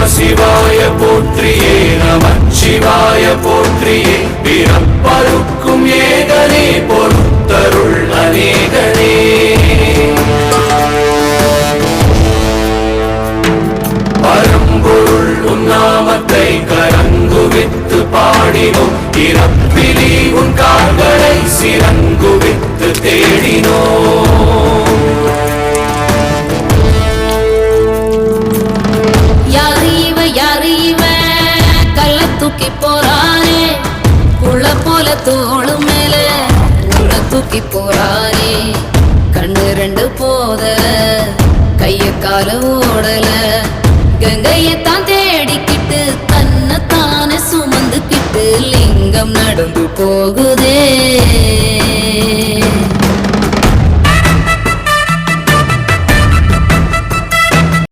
சிவாய போற்றியே நமச்சிவாய போற்றியே பிறப்பருக்கும் ஏகனே பொறுத்தருள் அநேகனே பரம்பொருள் உன்னாமத்தை கரங்குவித்து பாடினோம் இறப்பிலி உன் கால்களை சிறங்குவித்து தேடினோம் தூக்கி போறானே புள்ள போல தோளு மேல உள்ள தூக்கி போறானே கண்ணு ரெண்டு போதல கைய கால ஓடல கங்கையத்தான் தேடிக்கிட்டு தன்னை தானே சுமந்துக்கிட்டு லிங்கம் நடந்து போகுதே